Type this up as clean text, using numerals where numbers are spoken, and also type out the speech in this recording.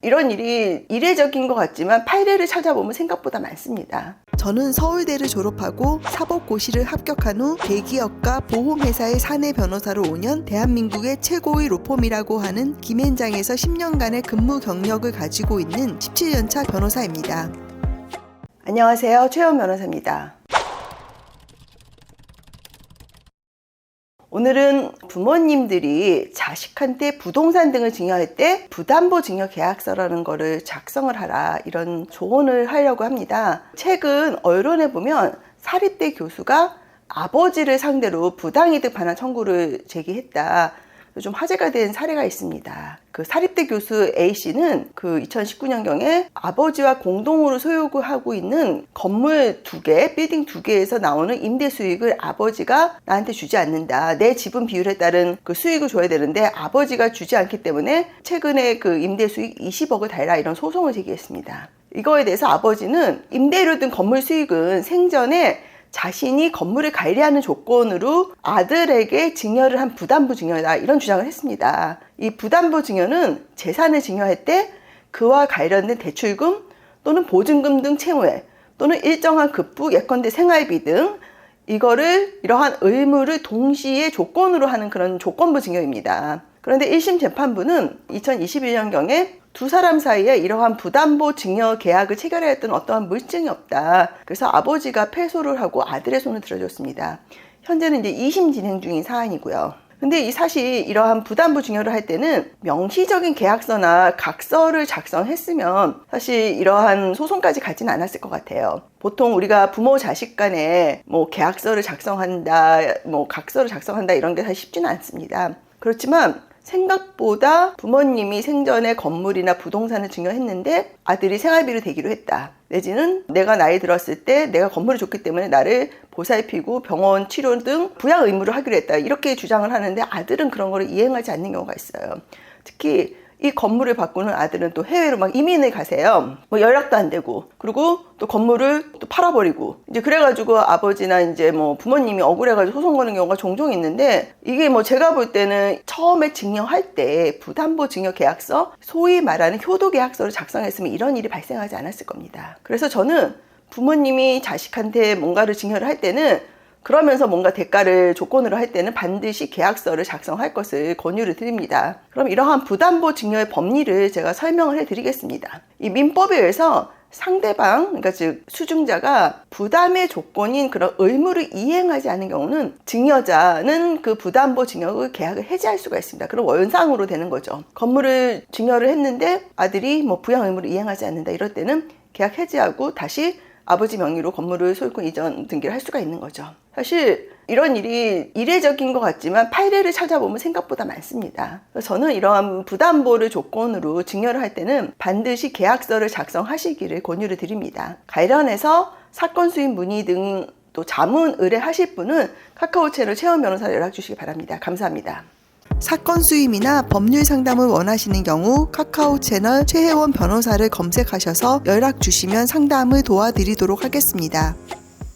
이런 일이 이례적인 것 같지만 판례를 찾아보면 생각보다 많습니다. 저는 서울대를 졸업하고 사법고시를 합격한 후 대기업과 보험회사의 사내 변호사로 5년, 대한민국의 최고의 로펌이라고 하는 김앤장에서 10년간의 근무 경력을 가지고 있는 17년차 변호사입니다. 안녕하세요. 최혜원 변호사입니다. 오늘은 부모님들이 자식한테 부동산 등을 증여할 때 부담보 증여 계약서라는 거를 작성을 하라, 이런 조언을 하려고 합니다. 최근 언론에 보면 사립대 교수가 아버지를 상대로 부당이득 반환 청구를 제기했다, 좀 화제가 된 사례가 있습니다. 그 사립대 교수 A씨는 그 2019년경에 아버지와 공동으로 소유하고 있는 건물 2개, 빌딩 2개에서 나오는 임대 수익을 아버지가 나한테 주지 않는다, 내 지분 비율에 따른 그 수익을 줘야 되는데 아버지가 주지 않기 때문에 최근에 그 임대 수익 20억을 달라, 이런 소송을 제기했습니다. 이거에 대해서 아버지는 임대료 등 건물 수익은 생전에 자신이 건물을 관리하는 조건으로 아들에게 증여를 한 부담보 증여다, 이런 주장을 했습니다. 이 부담보 증여는 재산을 증여할 때 그와 관련된 대출금 또는 보증금 등 채무액 또는 일정한 급부, 예컨대 생활비 등 이거를, 이러한 의무를 동시에 조건으로 하는 그런 조건부 증여입니다. 그런데 1심 재판부는 2021년경에 두 사람 사이에 이러한 부담보 증여 계약을 체결해야 했던 어떠한 물증이 없다, 그래서 아버지가 패소를 하고 아들의 손을 들어줬습니다. 현재는 이제 2심 진행 중인 사안이고요. 근데 이 사실 이러한 부담보 증여를 할 때는 명시적인 계약서나 각서를 작성했으면 사실 이러한 소송까지 가지는 않았을 것 같아요. 보통 우리가 부모 자식 간에 뭐 계약서를 작성한다, 뭐 각서를 작성한다, 이런 게 사실 쉽지는 않습니다. 그렇지만 생각보다 부모님이 생전에 건물이나 부동산을 증여했는데 아들이 생활비를 대기로 했다, 내지는 내가 나이 들었을 때 내가 건물을 줬기 때문에 나를 보살피고 병원 치료 등 부양 의무를 하기로 했다, 이렇게 주장을 하는데 아들은 그런 거를 이행하지 않는 경우가 있어요. 특히 이 건물을 바꾸는 아들은 또 해외로 막 이민을 가세요. 뭐 연락도 안 되고, 그리고 또 건물을 또 팔아버리고, 이제 그래가지고 아버지나 이제 뭐 부모님이 억울해가지고 소송 거는 경우가 종종 있는데, 이게 뭐 제가 볼 때는 처음에 증여할 때 부담보 증여 계약서, 소위 말하는 효도 계약서를 작성했으면 이런 일이 발생하지 않았을 겁니다. 그래서 저는 부모님이 자식한테 뭔가를 증여를 할 때는, 그러면서 뭔가 대가를 조건으로 할 때는 반드시 계약서를 작성할 것을 권유를 드립니다. 그럼 이러한 부담보 증여의 법리를 제가 설명을 해드리겠습니다. 이 민법에 의해서 상대방, 그러니까 즉 수증자가 부담의 조건인 그런 의무를 이행하지 않은 경우는 증여자는 그 부담보 증여 계약을 해지할 수가 있습니다. 그럼 원상으로 되는 거죠. 건물을 증여를 했는데 아들이 뭐 부양 의무를 이행하지 않는다, 이럴 때는 계약 해지하고 다시 아버지 명의로 건물을 소유권 이전 등기를 할 수가 있는 거죠. 사실 이런 일이 이례적인 것 같지만 판례를 찾아보면 생각보다 많습니다. 저는 이러한 부담보를 조건으로 증여를 할 때는 반드시 계약서를 작성하시기를 권유를 드립니다. 관련해서 사건 수임 문의 등 또 자문 의뢰하실 분은 카카오 채널 최혜원 변호사를 연락 주시기 바랍니다. 감사합니다. 사건 수임이나 법률 상담을 원하시는 경우 카카오 채널 최혜원 변호사를 검색하셔서 연락 주시면 상담을 도와드리도록 하겠습니다.